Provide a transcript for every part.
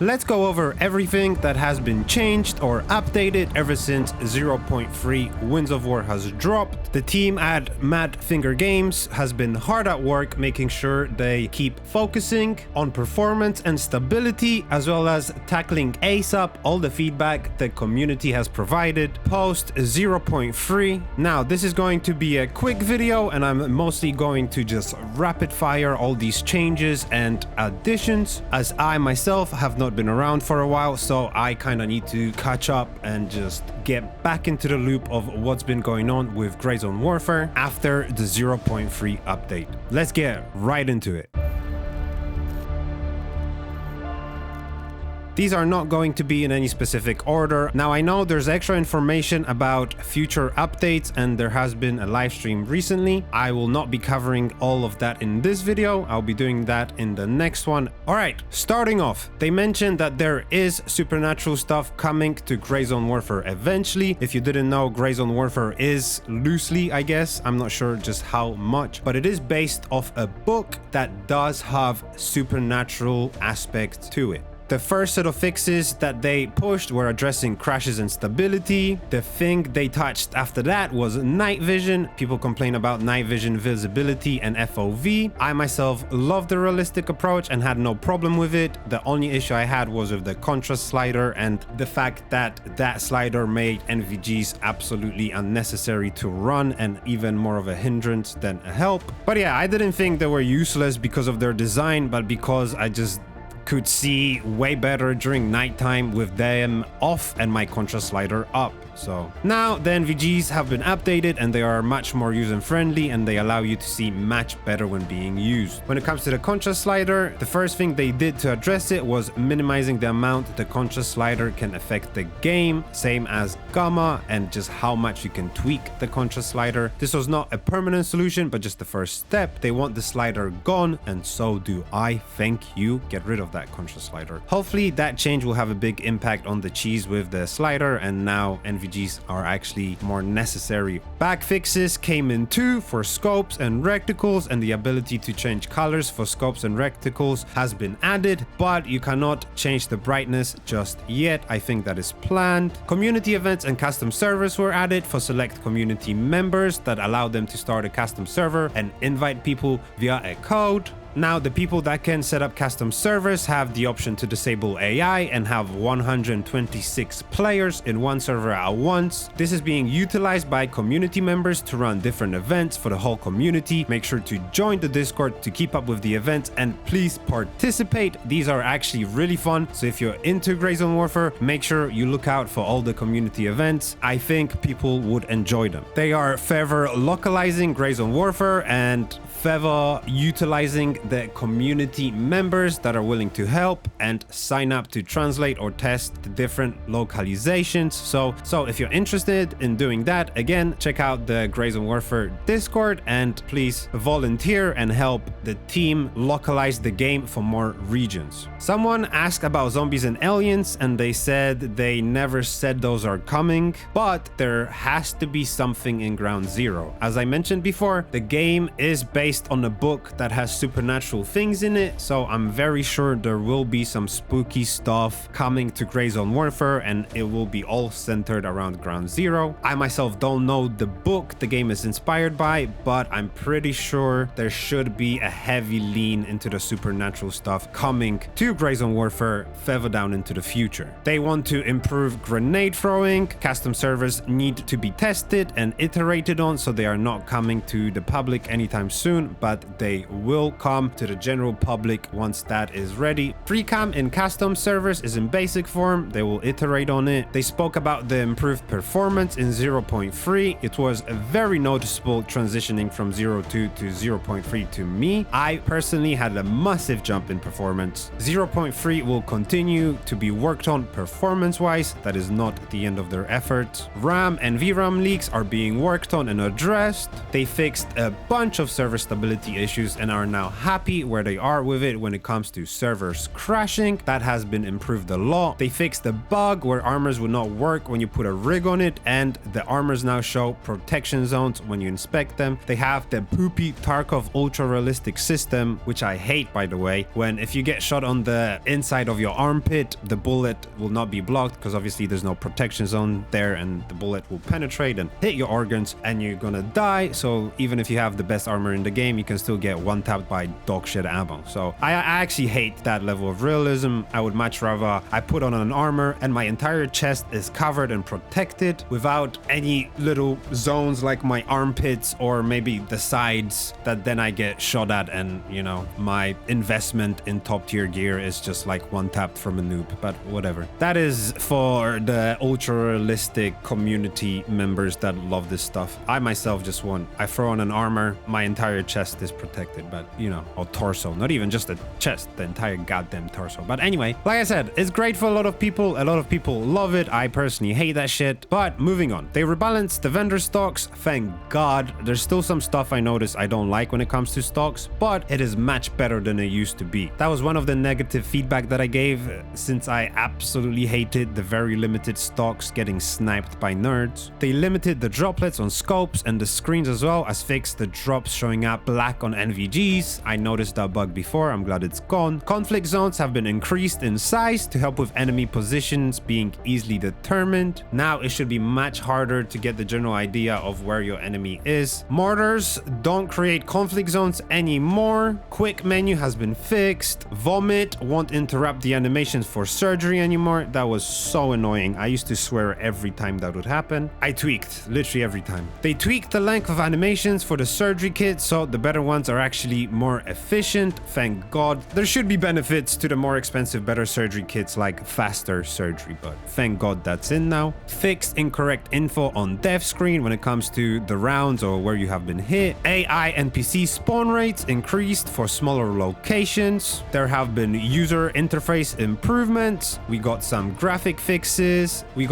Let's go over everything that has been changed or updated ever since 0.3 Winds of War has dropped. The team at Mad Finger Games has been hard at work making sure they keep focusing on performance and stability, as well as tackling ASAP all the feedback the community has provided post 0.3. Now, this is going to be a quick video, and I'm mostly going to just rapid fire all these changes and additions, as I myself have not been around for a while, so I kind of need to catch up and just get back into the loop of what's been going on with Gray Zone Warfare after the 0.3 update. Let's get right into it. These are not going to be in any specific order. Now, I know there's extra information about future updates, and there has been a live stream recently. I will not be covering all of that in this video. I'll be doing that in the next one. All right, starting off, they mentioned that there is supernatural stuff coming to Gray Zone Warfare eventually. If you didn't know, Gray Zone Warfare is loosely, I guess, I'm not sure just how much, but it is based off a book that does have supernatural aspects to it. The first set of fixes that they pushed were addressing crashes and stability. The thing they touched after that was night vision. People complain about night vision visibility and FOV. I myself love the realistic approach and had no problem with it. The only issue I had was with the contrast slider and the fact that that slider made NVGs absolutely unnecessary to run and even more of a hindrance than a help. But yeah, I didn't think they were useless because of their design, but because I just could see way better during nighttime with them off and my contrast slider up. So now the NVGs have been updated and they are much more user-friendly, and they allow you to see much better when being used. When it comes to the contrast slider, the first thing they did to address it was minimizing the amount the contrast slider can affect the game, same as gamma, and just how much you can tweak the contrast slider. This was not a permanent solution, but just the first step. They want the slider gone, and so do I. Thank you. Get rid of that contrast slider. Hopefully that change will have a big impact on the cheese with the slider, and now NVGs are actually more necessary. Back fixes came in too for scopes and reticles, and the ability to change colors for scopes and reticles has been added, but you cannot change the brightness just yet. I think that is planned. Community events and custom servers were added for select community members that allow them to start a custom server and invite people via a code. Now, the people that can set up custom servers have the option to disable AI and have 126 players in one server at once. This is being utilized by community members to run different events for the whole community. Make sure to join the Discord to keep up with the events, and please participate. These are actually really fun. So if you're into Gray Zone Warfare, make sure you look out for all the community events. I think people would enjoy them. They are further localizing Gray Zone Warfare and further utilizing the community members that are willing to help and sign up to translate or test the different localizations. So if you're interested in doing that, again, check out the Gray Zone Warfare Discord and please volunteer and help the team localize the game for more regions. Someone asked about zombies and aliens, and they said they never said those are coming, but there has to be something in Ground Zero. As I mentioned before, the game is based on a book that has supernatural things in it, so I'm very sure there will be some spooky stuff coming to Gray Zone Warfare, and it will be all centered around Ground Zero. I myself don't know the book the game is inspired by, but I'm pretty sure there should be a heavy lean into the supernatural stuff coming to Gray Zone Warfare further down into the future. They want to improve grenade throwing. Custom servers need to be tested and iterated on, so they are not coming to the public anytime soon, but they will come to the general public once that is ready. Pre-cam in custom servers is in basic form. They will iterate on it. They spoke about the improved performance in 0.3. It was a very noticeable transitioning from 0.2 to 0.3 to me. I personally had a massive jump in performance. 0.3 will continue to be worked on performance-wise. That is not the end of their efforts. RAM and VRAM leaks are being worked on and addressed. They fixed a bunch of server stability issues and are now happy where they are with it when it comes to servers crashing. That has been improved a lot. They fixed the bug where armors would not work when you put a rig on it, and the armors now show protection zones when you inspect them. They have the poopy Tarkov ultra realistic system, which I hate, by the way, when if you get shot on the inside of your armpit, the bullet will not be blocked because obviously there's no protection zone there, and the bullet will penetrate and hit your organs and you're gonna die. So even if you have the best armor in the game, you can still get one tapped by dog shit ammo. So I actually hate that level of realism. I would much rather I put on an armor and my entire chest is covered and protected without any little zones like my armpits or maybe the sides that then I get shot at, and you know, my investment in top tier gear is just like one tapped from a noob. But whatever, that is for the ultra realistic community members that love this stuff. I myself just want, I throw on an armor, my entire chest is protected, but you know, or torso, not even just the chest, the entire goddamn torso. But anyway, like I said, it's great for a lot of people. A lot of people love it. I personally hate that shit. But moving on, they rebalanced the vendor stocks. Thank God. There's still some stuff I notice I don't like when it comes to stocks, but it is much better than it used to be. That was one of the negative feedback that I gave, since I absolutely hated the very limited stocks getting sniped by nerds. They limited the droplets on scopes and the screens as well as fixed the drops showing up black on NVGs. I noticed that bug before. I'm glad it's gone. Conflict zones have been increased in size to help with enemy positions being easily determined. Now it should be much harder to get the general idea of where your enemy is. Mortars don't create conflict zones anymore. Quick menu has been fixed. Vomit won't interrupt the animations for surgery anymore. That was so annoying. I used to swear every time that would happen. I tweaked literally every time. They tweaked the length of animations for the surgery kit, so the better ones are actually more efficient. Thank God. There should be benefits to the more expensive, better surgery kits like faster surgery, but thank God that's in now. Fixed incorrect info on death screen when it comes to the rounds or where you have been hit. AI NPC spawn rates increased for smaller locations. There have been user interface improvements. We got some graphic fixes. When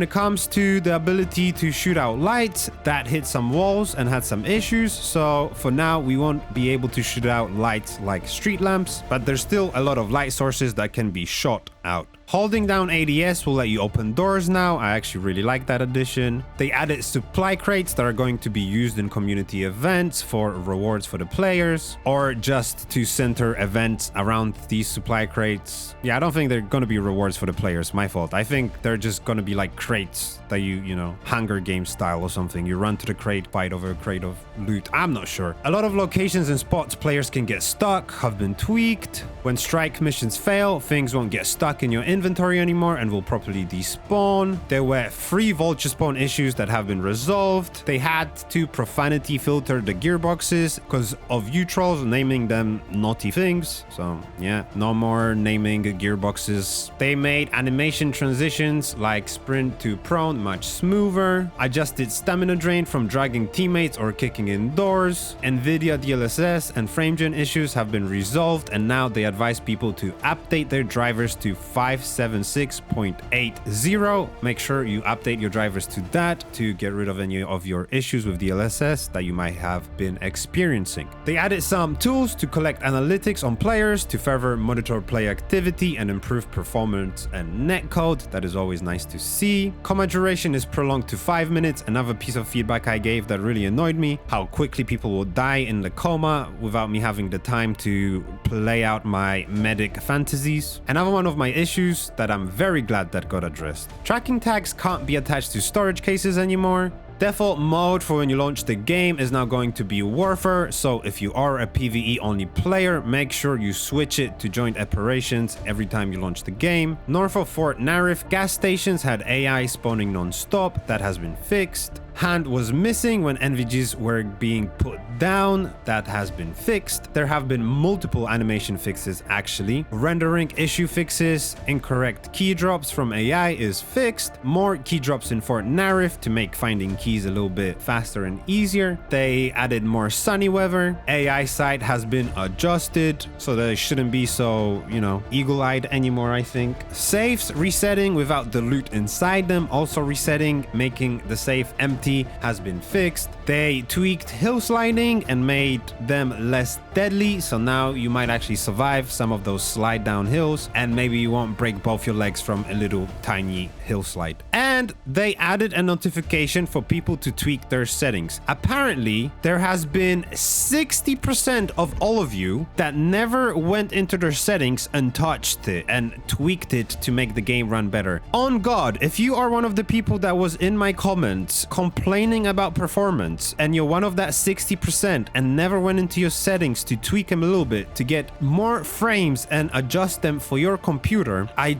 it comes to the ability to shoot out lights, that hit some walls and had some issues. So for now, we won't be able to shoot out lights like street lamps, but there's still a lot of light sources that can be shot out. Holding down ADS will let you open doors now. I actually really like that addition. They added supply crates that are going to be used in community events for rewards for the players, or just to center events around these supply crates. Yeah, I don't think they're going to be rewards for the players. My fault. I think they're just going to be like crates that you know, Hunger Games style or something. You run to the crate, fight over a crate of loot. I'm not sure. A lot of locations and spots players can get stuck have been tweaked. When strike missions fail, things won't get stuck in your inventory anymore and will properly despawn. There were 3 vulture spawn issues that have been resolved. They had to profanity filter the gearboxes because of you trolls naming them naughty things. So yeah, no more naming gearboxes. They made animation transitions like sprint to prone much smoother. Adjusted stamina drain from dragging teammates or kicking indoors. Nvidia DLSS and FrameGen issues have been resolved, and now they advise people to update their drivers to 576.80. Make sure you update your drivers to that to get rid of any of your issues with DLSS that you might have been experiencing. They added some tools to collect analytics on players to further monitor play activity and improve performance and netcode. That is always nice to see. Coma duration is prolonged to 5 minutes. Another piece of feedback I gave that really annoyed me, how quickly people will die in the coma without me having the time to play out my medic fantasies. Another one of my issues that I'm very glad that got addressed. Tracking tags can't be attached to storage cases anymore. Default mode for when you launch the game is now going to be Warfare, so if you are a PvE only player, make sure you switch it to joint operations every time you launch the game. North of Fort Narif, gas stations had AI spawning non-stop. That has been fixed. Hand was missing when NVGs were being put down. That has been fixed. There have been multiple animation fixes actually. Rendering issue fixes. Incorrect key drops from AI is fixed. More key drops in Fort Narif to make finding keys a little bit faster and easier. They added more sunny weather. AI sight has been adjusted so that it shouldn't be so, you know, eagle-eyed anymore, I think. Safes resetting without the loot inside them also resetting, making the safe empty has been fixed. They tweaked hill sliding everything and made them less deadly. So now you might actually survive some of those slide down hills, and maybe you won't break both your legs from a little tiny hill slide. And they added a notification for people to tweak their settings. Apparently, there has been 60% of all of you that never went into their settings and touched it and tweaked it to make the game run better. On God, if you are one of the people that was in my comments complaining about performance and you're one of that 60% and never went into your settings to tweak them a little bit to get more frames and adjust them for your computer, I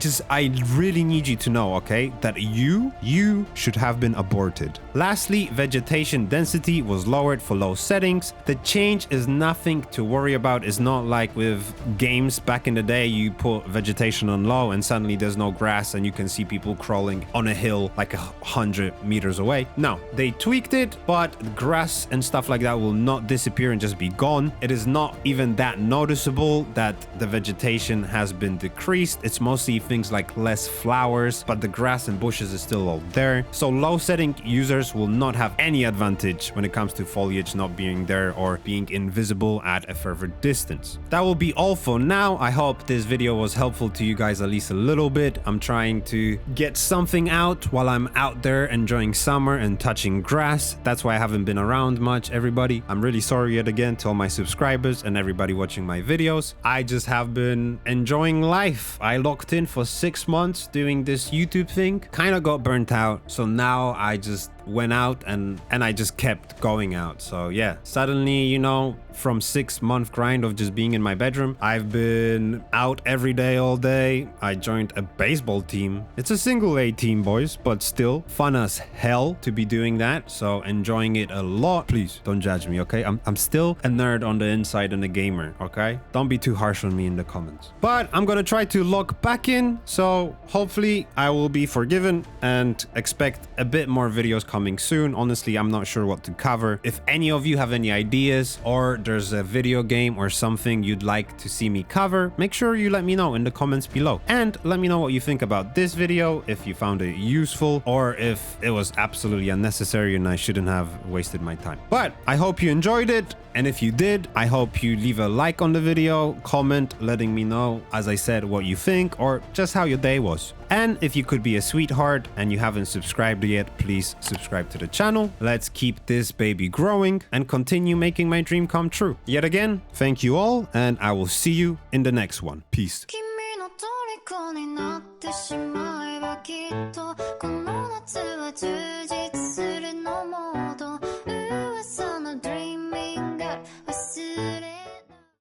really need you to know, okay, that you should have been aborted. Lastly, vegetation density was lowered for low settings. The change is nothing to worry about. It's not like with games back in the day, you put vegetation on low and suddenly there's no grass and you can see people crawling on a hill like 100 meters away. No, they tweaked it, but grass and stuff like that will not disappear and just be gone. It is not even that noticeable that the vegetation has been decreased. It's mostly things like less flowers, but the grass and bushes is still all there. So low setting users will not have any advantage when it comes to foliage not being there or being invisible at a further distance. That will be all for now. I hope this video was helpful to you guys at least a little bit. I'm trying to get something out while I'm out there enjoying summer and touching grass. That's why I haven't been around much, everybody. I'm really sorry yet again to all my subscribers and everybody watching my videos. I just have been enjoying life. I locked in for 6 months doing this YouTube thing, kind of got burnt out. So now I just went out and I just kept going out. So yeah, suddenly, you know, from 6-month grind of just being in my bedroom, I've been out every day, all day. I joined a baseball team. It's a single A team, boys, but still fun as hell to be doing that. So enjoying it a lot. Please don't judge me, okay? I'm still a nerd on the inside and a gamer, okay? Don't be too harsh on me in the comments. But I'm gonna try to log back in. So hopefully I will be forgiven and expect a bit more videos coming soon. Honestly, I'm not sure what to cover. If any of you have any ideas or there's a video game or something you'd like to see me cover, make sure you let me know in the comments below. And let me know what you think about this video, if you found it useful or if it was absolutely unnecessary and I shouldn't have wasted my time. But I hope you enjoyed it. And if you did, I hope you leave a like on the video, comment letting me know, as I said, what you think or just how your day was. And if you could be a sweetheart and you haven't subscribed yet, please subscribe to the channel. Let's keep this baby growing and continue making my dream come true. Yet again, thank you all, and I will see you in the next one. Peace. 君の虜になってしまえばきっとこの夏は充